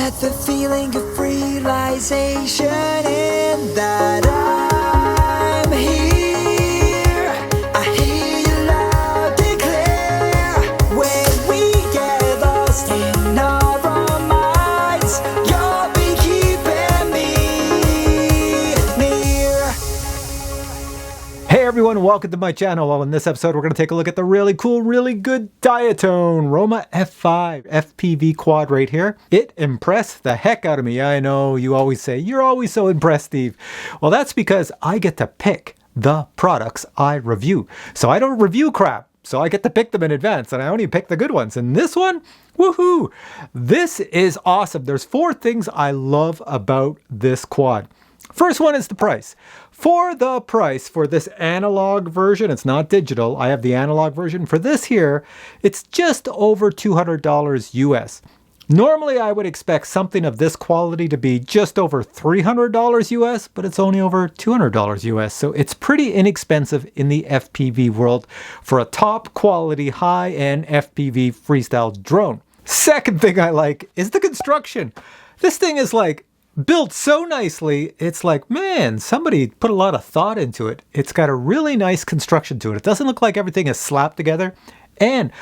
get the feeling of realization in that I'm here. I hear you loud and clear. When we get lost in our own minds, you'll be keeping me near. Hey everyone, welcome to my channel. Well, in this episode, we're going to take a look at the really cool, really good Diatone ROMA F5 FPV quad right here. It impressed the heck out of me. I know you always say, you're always so impressed, Steve. Well, that's because I get to pick the products I review. So I don't review crap. So I get to pick them in advance, and I only pick the good ones. And this one, woohoo! This is awesome. There's 4 things I love about this quad. First one is the price. For the price for this analog version, it's not digital, I have the analog version. For this here, it's just over $200 US. Normally I would expect something of this quality to be just over $300 US, but it's only over $200 US. So it's pretty inexpensive in the FPV world for a top quality high-end FPV freestyle drone. Second thing I like is the construction. This thing is like built so nicely, it's like, man, somebody put a lot of thought into it. It's got a really nice construction to it. It doesn't look like everything is slapped together. And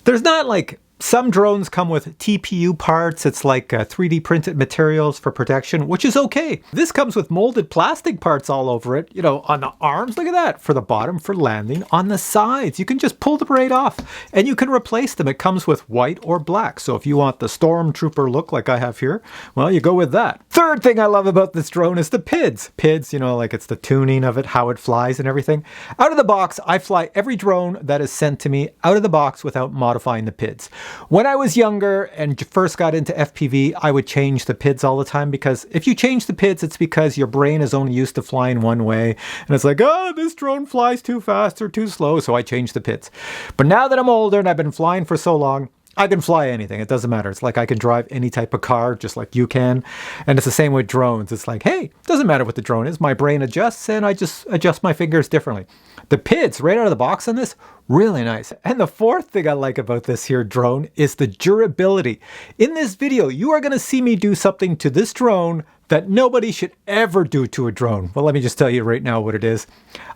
there's not like, some drones come with TPU parts. It's like 3D printed materials for protection, which is okay. This comes with molded plastic parts all over it. You know, on the arms, look at that. For the bottom, for landing. On the sides, you can just pull them right off and you can replace them. It comes with white or black. So if you want the Stormtrooper look like I have here, well, you go with that. Third thing I love about this drone is the PIDs. PIDs, you know, like it's the tuning of it, how it flies and everything. Out of the box, I fly every drone that is sent to me out of the box without modifying the PIDs. When I was younger and first got into FPV, I would change the PIDs all the time, because if you change the PIDs, it's because your brain is only used to flying one way. And it's like, oh, this drone flies too fast or too slow, so I changed the PIDs. But now that I'm older and I've been flying for so long, I can fly anything. It doesn't matter. It's like I can drive any type of car just like you can. And it's the same with drones. It's like, hey, it doesn't matter what the drone is. My brain adjusts and I just adjust my fingers differently. The PIDs right out of the box on this, really nice. And the fourth thing I like about this here drone is the durability. In this video, you are going to see me do something to this drone that nobody should ever do to a drone. Well, let me just tell you right now what it is.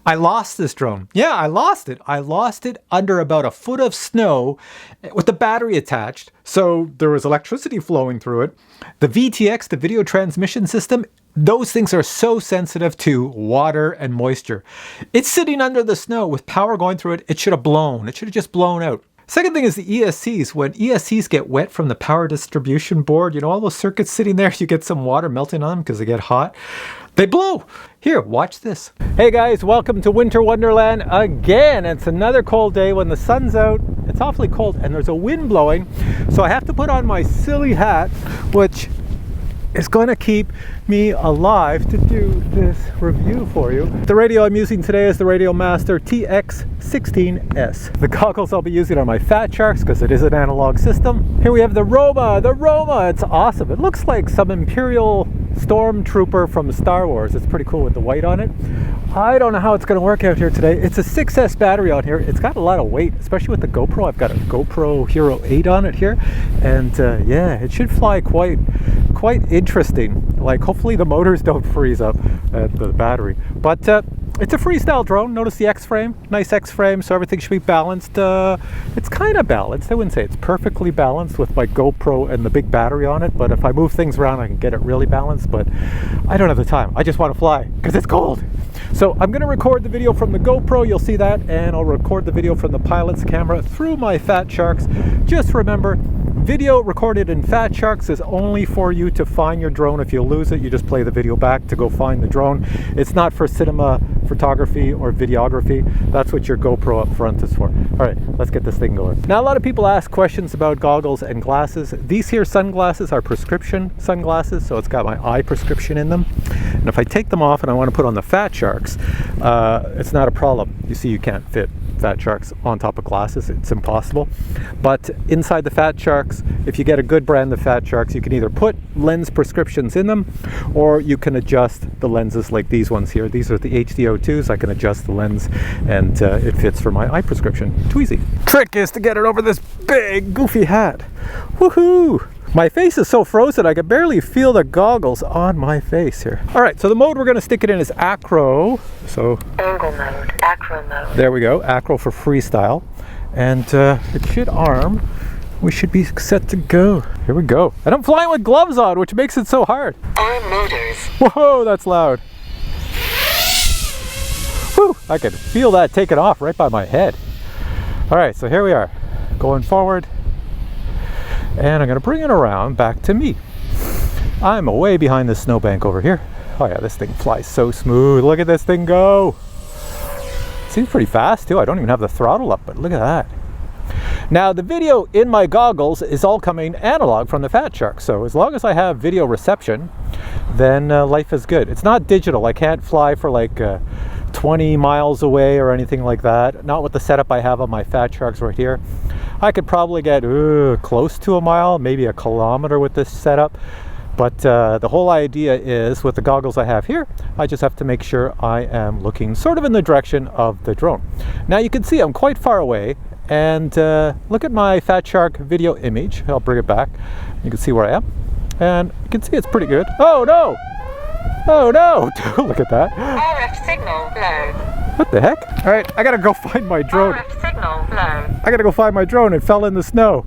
I lost this drone. Yeah, I lost it. I lost it under about a foot of snow with the battery attached. So there was electricity flowing through it. The VTX, the video transmission system, those things are so sensitive to water and moisture. It's sitting under the snow with power going through it. It should have blown. It should have just blown out. Second thing is the ESCs. When ESCs get wet from the power distribution board, you know, all those circuits sitting there, you get some water melting on them because they get hot. They blow. Here, watch this. Hey guys, welcome to Winter Wonderland again. It's another cold day when the sun's out. It's awfully cold and there's a wind blowing. So I have to put on my silly hat, which is going to keep me alive to do this review for you. The radio I'm using today is the Radio Master TX16S. The goggles I'll be using are my Fat Sharks because it is an analog system. Here we have the Roma. The Roma, it's awesome. It looks like some Imperial Stormtrooper from Star Wars. It's pretty cool with the white on it. I don't know how it's going to work out here today. It's a 6S battery on here. It's got a lot of weight, especially with the GoPro. I've got a GoPro Hero 8 on it here. And yeah, it should fly quite interesting. Like hopefully the motors don't freeze up at the battery. But it's a freestyle drone. Notice the X-frame, nice X-frame, so everything should be balanced. It's kind of balanced. I wouldn't say it's perfectly balanced with my GoPro and the big battery on it, but if I move things around, I can get it really balanced, but I don't have the time. I just want to fly because it's cold. So I'm going to record the video from the GoPro, you'll see that, and I'll record the video from the pilot's camera through my Fat Sharks. Just remember, video recorded in Fat Sharks is only for you to find your drone. If you lose it, you just play the video back to go find the drone. It's not for cinema photography or videography. That's what your GoPro up front is for. All right, let's get this thing going. Now, a lot of people ask questions about goggles and glasses. These here sunglasses are prescription sunglasses, so it's got my eye prescription in them. And if I take them off and I want to put on the Fat Sharks, it's not a problem. You see, you can't fit Fat Sharks on top of glasses. It's impossible. But inside the Fat Sharks, if you get a good brand of Fat Sharks, you can either put lens prescriptions in them, or you can adjust the lenses like these ones here. These are the HDO2s. I can adjust the lens and it fits for my eye prescription. Too easy. Trick is to get it over this big goofy hat. Woohoo! My face is so frozen I can barely feel the goggles on my face here. All right, so the mode we're going to stick it in is Acro. So Angle mode, Acro mode. there we go, Acro for freestyle. And it should arm. We should be set to go. Here we go. And I'm flying with gloves on, which makes it so hard. Arm motors. Whoa, that's loud. Whew, I can feel that taking off right by my head. All right, so here we are, going forward. And I'm gonna bring it around back to me. I'm way behind this snowbank over here. Oh yeah, this thing flies so smooth. Look at this thing go. Seems pretty fast too. I don't even have the throttle up, but look at that. Now the video in my goggles is all coming analog from the Fat Shark. So as long as I have video reception, then life is good. It's not digital. I can't fly for like 20 miles away or anything like that. Not with the setup I have on my Fat Sharks right here. I could probably get close to a mile, maybe a kilometer with this setup. But the whole idea is, with the goggles I have here, I just have to make sure I am looking sort of in the direction of the drone. Now you can see I'm quite far away, and look at my Fat Shark video image. I'll bring it back. You can see where I am, and you can see it's pretty good. Oh no! Oh no! Look at that. RF signal low. What the heck? All right, I gotta go find my drone. RF signal low. I gotta go find my drone. It fell in the snow.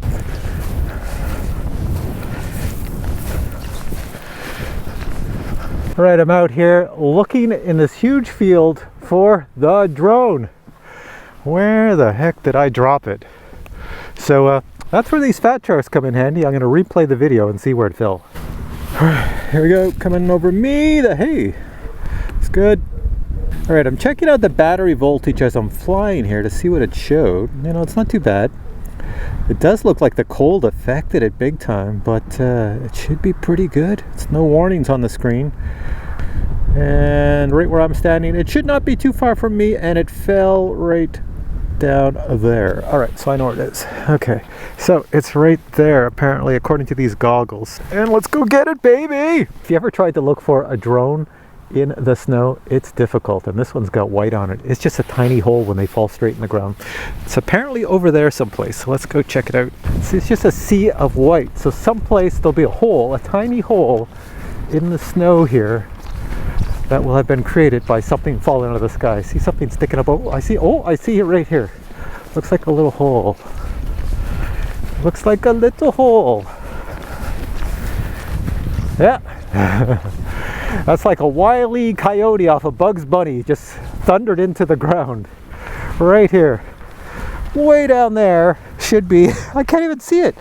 All right, I'm out here looking in this huge field for the drone. Where the heck did I drop it? So that's where these Fat Sharks come in handy. I'm gonna replay the video and see where it fell. All right, here we go, coming over me. Hey, it's good. All right, I'm checking out the battery voltage as I'm flying here to see what it showed. You know, it's not too bad. It does look like the cold affected it big time, but it should be pretty good. It's no warnings on the screen. And right where I'm standing, it should not be too far from me, and it fell right down there. All right, so I know where it is. Okay, so it's right there, apparently, according to these goggles. And let's go get it, baby! If you ever tried to look for a drone in the snow, it's difficult, and this one's got white on it. It's just a tiny hole when they fall straight in the ground. It's apparently over there someplace, so let's go check it out. See, it's just a sea of white, so someplace there'll be a hole, a tiny hole in the snow here that will have been created by something falling out of the sky. See something sticking up? Oh, I see it right here. Looks like a little hole. Looks like a little hole. Yeah. That's like a wile E. coyote off of Bugs Bunny just thundered into the ground. Right here. Way down there should be, I can't even see it.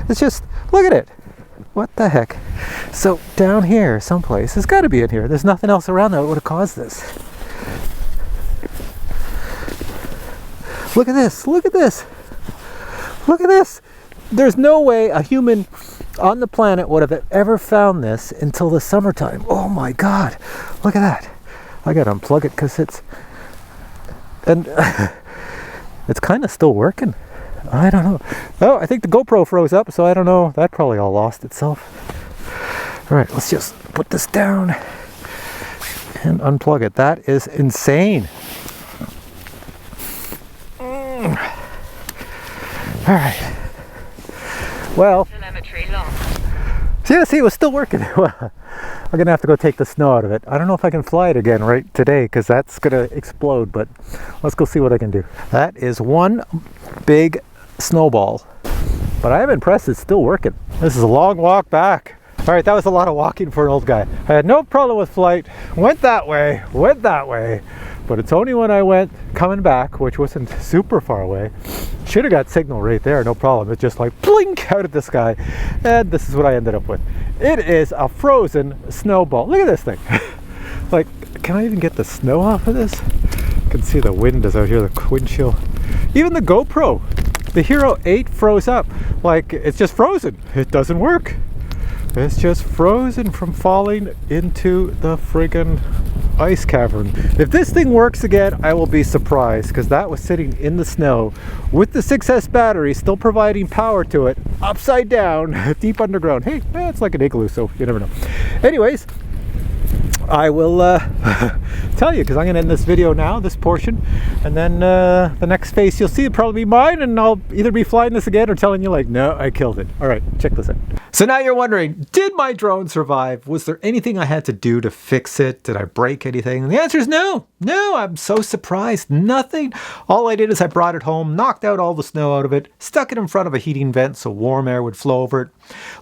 It's just, look at it. What the heck? So down here someplace, it's got to be in here. There's nothing else around that would have caused this. Look at this, look at this. Look at this. There's no way a human on the planet would have ever found this until the summertime. Oh my God, look at that. I gotta unplug it because it's kind of still working. I don't know. Oh, I think the GoPro froze up, so I don't know. That probably all lost itself. All right, let's just put this down and unplug it. That is insane. All right. Well, yeah, see, it was still working. Well, I'm gonna have to go take the snow out of it. I don't know if I can fly it again right today because that's gonna explode, but let's go see what I can do. That is one big snowball, but I am impressed it's still working. This is a long walk back. All right, that was a lot of walking for an old guy. I had no problem with flight. Went that way, but it's only when I went coming back, which wasn't super far away. Should have got signal right there, no problem. It's just like blink out of the sky. And this is what I ended up with. It is a frozen snowball. Look at this thing. Like, can I even get the snow off of this? You can see the wind is out here, the windshield. Even the GoPro, the Hero 8 froze up. Like, it's just frozen. It doesn't work. It's just frozen from falling into the friggin' ice cavern. If this thing works again, I will be surprised, because that was sitting in the snow with the 6S battery still providing power to it, upside down, deep underground. Hey, it's like an igloo, so you never know. Anyways, I will tell you, because I'm going to end this video now, this portion, and then the next face you'll see will probably be mine, and I'll either be flying this again or telling you like, no, I killed it. All right, check this out. So now you're wondering, did my drone survive? Was there anything I had to do to fix it? Did I break anything? And the answer is no. No, I'm so surprised. Nothing. All I did is I brought it home, knocked out all the snow out of it, stuck it in front of a heating vent so warm air would flow over it,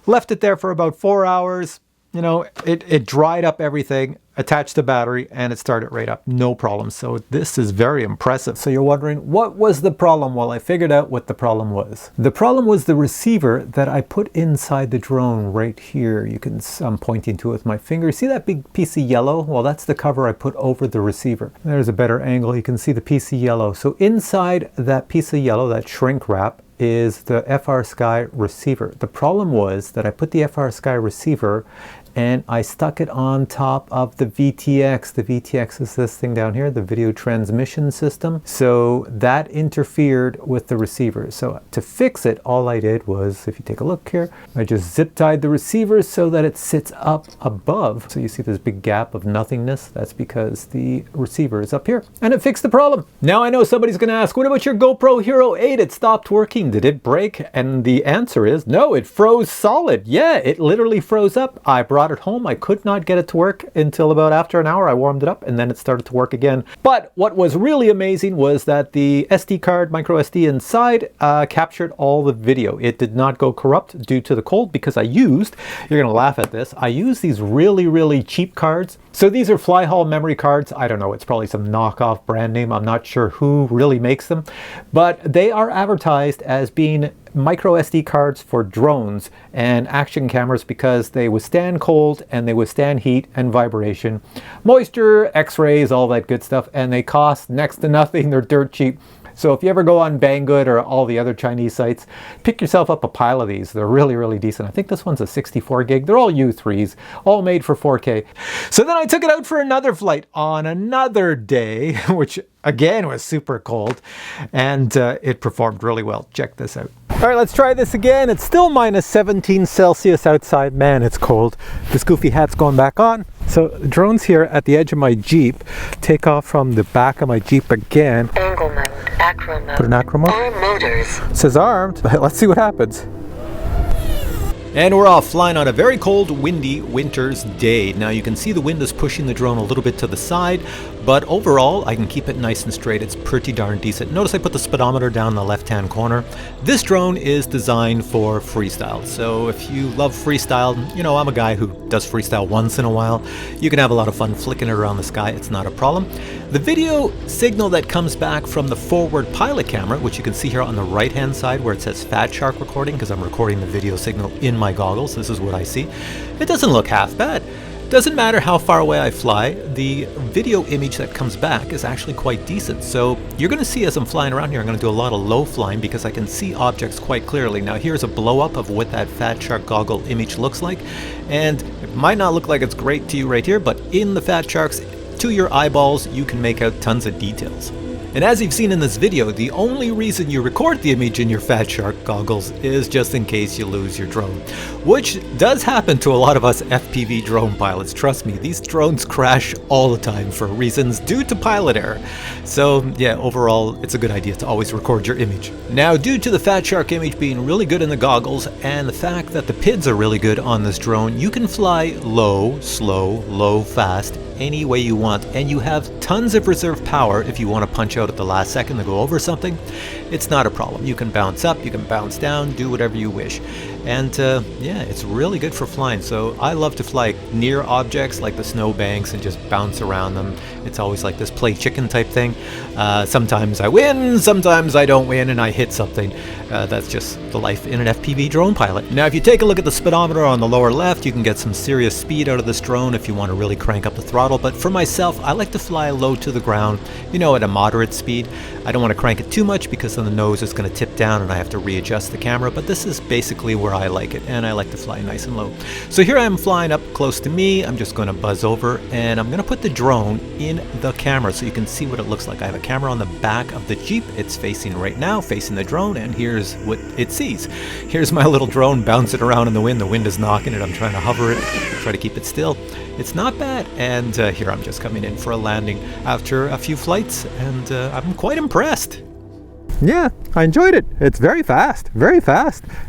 left it there for about 4 hours. You know, it dried up everything, attached the battery, and it started right up. No problem. So this is very impressive. So you're wondering, what was the problem? Well, I figured out what the problem was. The problem was the receiver that I put inside the drone right here. You can, I'm pointing to it with my finger. See that big piece of yellow? Well, that's the cover I put over the receiver. There's a better angle. You can see the piece of yellow. So inside that piece of yellow, that shrink wrap, is the FrSky receiver. The problem was that I put the FrSky receiver and I stuck it on top of the VTX. The VTX is this thing down here, the video transmission system. So that interfered with the receiver. So to fix it, all I did was, if you take a look here, I just zip tied the receiver so that it sits up above. So you see this big gap of nothingness. That's because the receiver is up here, and it fixed the problem. Now I know somebody's gonna ask, what about your GoPro Hero 8? It stopped working. Did it break? And the answer is no, it froze solid. Yeah, it literally froze up. I brought it home. I could not get it to work until about after an hour. I warmed it up and then it started to work again. But what was really amazing was that the SD card, micro SD inside, captured all the video. It did not go corrupt due to the cold because I used, you're gonna laugh at this, I used these really cheap cards. So these are fly haul memory cards. I don't know, it's probably some knockoff brand name. I'm not sure who really makes them, but they are advertised as being micro SD cards for drones and action cameras because they withstand cold and they withstand heat and vibration, moisture, x-rays, all that good stuff, and they cost next to nothing. They're dirt cheap. So if you ever go on Banggood or all the other Chinese sites, pick yourself up a pile of these. They're really decent. I think this one's a 64 gig. They're all U3s, all made for 4K. So then I took it out for another flight on another day, which again was super cold, and it performed really well. Check this out. All right, let's try this again. It's still minus 17 Celsius outside. Man, it's cold. This goofy hat's going back on. So the drone's here at the edge of my Jeep. Take off from the back of my Jeep again. Angle mode. Acro mode. Put an Acro mode. Arm motors. It says armed. Let's see what happens. And we're off flying on a very cold, windy winter's day. Now you can see the wind is pushing the drone a little bit to the side, but overall I can keep it nice and straight. It's pretty darn decent. Notice I put the speedometer down in the left-hand corner. This drone is designed for freestyle. So if you love freestyle, you know, I'm a guy who does freestyle once in a while. You can have a lot of fun flicking it around the sky. It's not a problem. The video signal that comes back from the forward pilot camera, which you can see here on the right-hand side where it says Fat Shark recording, because I'm recording the video signal in my goggles. This is what I see. It doesn't look half bad. Doesn't matter how far away I fly, the video image that comes back is actually quite decent. So you're going to see as I'm flying around here, I'm going to do a lot of low flying because I can see objects quite clearly. Now here's a blow up of what that Fat Shark goggle image looks like. And it might not look like it's great to you right here, but in the Fat Sharks, to your eyeballs, you can make out tons of details. And as you've seen in this video, the only reason you record the image in your Fat Shark goggles is just in case you lose your drone, which does happen to a lot of us FPV drone pilots. Trust me, these drones crash all the time for reasons due to pilot error. So yeah, overall, it's a good idea to always record your image. Now, due to the Fat Shark image being really good in the goggles and the fact that the PIDs are really good on this drone, you can fly low, slow, low, fast, any way you want, and you have tons of reserve power if you want to punch out at the last second to go over something. It's not a problem. You can bounce up, you can bounce down, do whatever you wish. And yeah, it's really good for flying. So I love to fly near objects like the snow banks and just bounce around them. It's always like this play chicken type thing. Sometimes I win, sometimes I don't win, and I hit something. That's just the life in an FPV drone pilot. Now, if you take a look at the speedometer on the lower left, you can get some serious speed out of this drone if you want to really crank up the throttle. But for myself, I like to fly low to the ground, you know, at a moderate speed. I don't want to crank it too much because then the nose is going to tip down and I have to readjust the camera. But this is basically where I like it, and I like to fly nice and low. So here I am flying up close to me. I'm just going to buzz over, and I'm going to put the drone in the camera so you can see what it looks like. I have a camera on the back of the Jeep. It's facing right now, facing the drone, and here's what it sees. Here's my little drone bouncing around in the wind. The wind is knocking it. I'm trying to hover it, try to keep it still. It's not bad, and here I'm just coming in for a landing after a few flights, and I'm quite impressed. Yeah, I enjoyed it. It's very fast,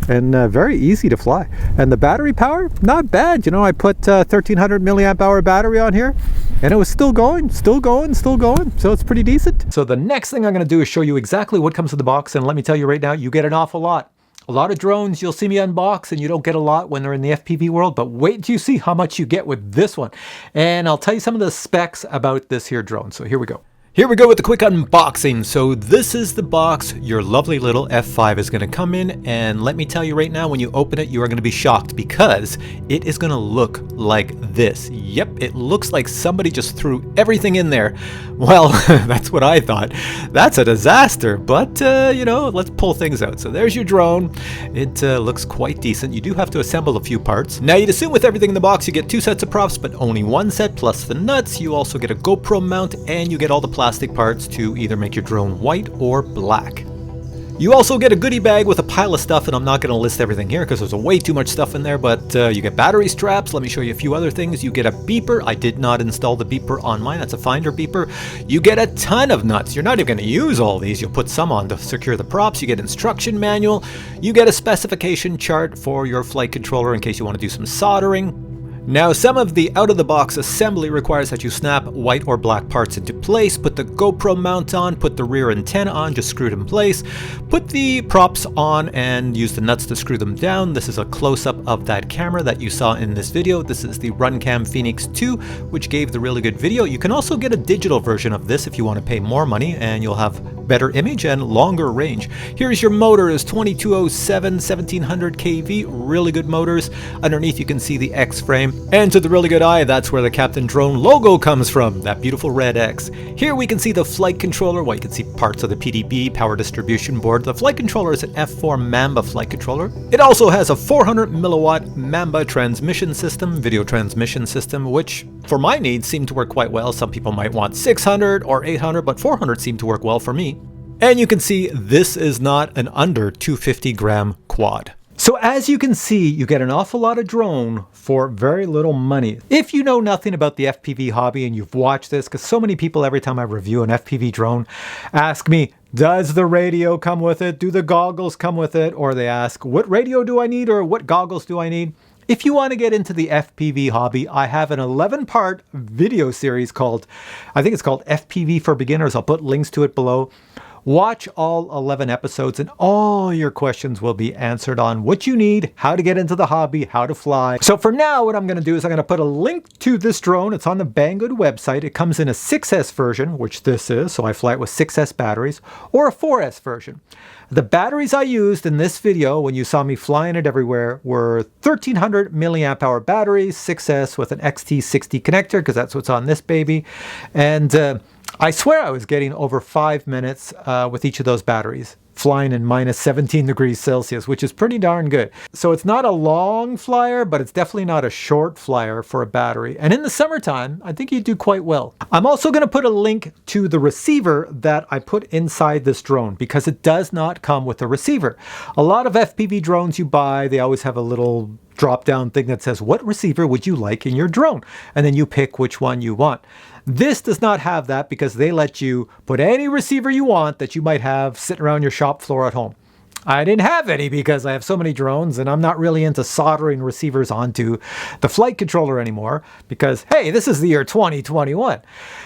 and very easy to fly. And the battery power, not bad. You know, I put 1300 milliamp hour battery on here, and it was still going. So it's pretty decent. So the next thing I'm going to do is show you exactly what comes in the box, and let me tell you right now, you get an awful lot. A lot of drones you'll see me unbox, and you don't get a lot when they're in the FPV world, but wait till you see how much you get with this one. And I'll tell you some of the specs about this here drone. So here we go. Here we go with the quick unboxing. So this is the box your lovely little F5 is going to come in, and let me tell you right now, when you open it, you are going to be shocked because it is going to look like this. Yep, it looks like somebody just threw everything in there. Well, that's what I thought. That's a disaster, but you know, let's pull things out. So there's your drone. It looks quite decent. You do have to assemble a few parts. Now you'd assume with everything in the box you get 2 sets of props, but only 1 set plus the nuts. You also get a GoPro mount, and you get all the plastic parts to either make your drone white or black. You also get a goodie bag with a pile of stuff, and I'm not going to list everything here because there's way too much stuff in there, but you get battery straps. Let me show you a few other things. You get a beeper. I did not install the beeper on mine. That's a Finder beeper. You get a ton of nuts. You're not even going to use all these. You'll put some on to secure the props. You get instruction manual. You get a specification chart for your flight controller in case you want to do some soldering. Now, some of the out-of-the-box assembly requires that you snap white or black parts into place, put the GoPro mount on, put the rear antenna on, just screw it in place, put the props on, and use the nuts to screw them down. This is a close-up of that camera that you saw in this video. This is the Runcam Phoenix 2, which gave the really good video. You can also get a digital version of this if you want to pay more money, and you'll have better image and longer range. Here's your motor, is 2207 1700 kV, really good motors. Underneath you can see the X frame. And to the really good eye, that's where the Captain Drone logo comes from, that beautiful red X. Here we can see the flight controller. Well, you can see parts of the PDB, power distribution board. The flight controller is an F4 Mamba flight controller. It also has a 400 milliwatt Mamba transmission system, video transmission system, which for my needs seemed to work quite well. Some people might want 600 or 800, but 400 seemed to work well for me. And you can see this is not an under 250 gram quad. So as you can see, you get an awful lot of drone for very little money. If you know nothing about the FPV hobby and you've watched this, because so many people every time I review an FPV drone ask me, does the radio come with it? Do the goggles come with it? Or they ask, what radio do I need or what goggles do I need? If you want to get into the FPV hobby, I have an 11-part video series called, I think it's called FPV for Beginners. I'll put links to it below. Watch all 11 episodes and all your questions will be answered on what you need, how to get into the hobby, how to fly. So for now, what I'm going to do is I'm going to put a link to this drone. It's on the Banggood website. It comes in a 6S version, which this is, so I fly it with 6S batteries, or a 4S version. The batteries I used in this video, when you saw me flying it everywhere, were 1300 milliamp hour batteries, 6S with an XT60 connector, because that's what's on this baby. And I swear I was getting over 5 minutes with each of those batteries, flying in minus 17 degrees Celsius, which is pretty darn good. So it's not a long flyer, but it's definitely not a short flyer for a battery. And in the summertime, I think you do quite well. I'm also going to put a link to the receiver that I put inside this drone because it does not come with a receiver. A lot of FPV drones you buy, they always have a little drop-down thing that says, what receiver would you like in your drone? And then you pick which one you want. This does not have that because they let you put any receiver you want that you might have sitting around your shop floor at home. I didn't have any because I have so many drones and I'm not really into soldering receivers onto the flight controller anymore because, hey, this is the year 2021.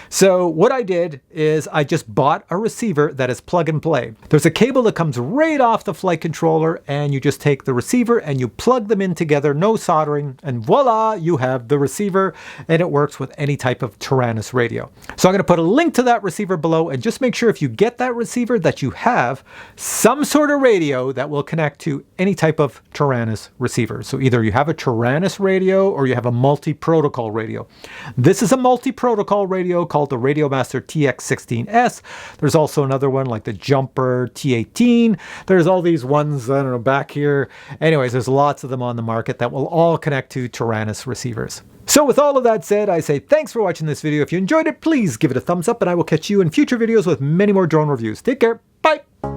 So what I did is I just bought a receiver that is plug and play. There's a cable that comes right off the flight controller and you just take the receiver and you plug them in together, no soldering, and voila, you have the receiver and it works with any type of Taranis radio. So I'm going to put a link to that receiver below and just make sure if you get that receiver that you have some sort of radio radio that will connect to any type of Taranis receiver. So either you have a Taranis radio or you have a multi-protocol radio. This is a multi-protocol radio called the Radiomaster TX16S. There's also another one like the Jumper T18. There's all these ones, I don't know, back here. Anyways, there's lots of them on the market that will all connect to Taranis receivers. So with all of that said, I say thanks for watching this video. If you enjoyed it, please give it a thumbs up, and I will catch you in future videos with many more drone reviews. Take care. Bye.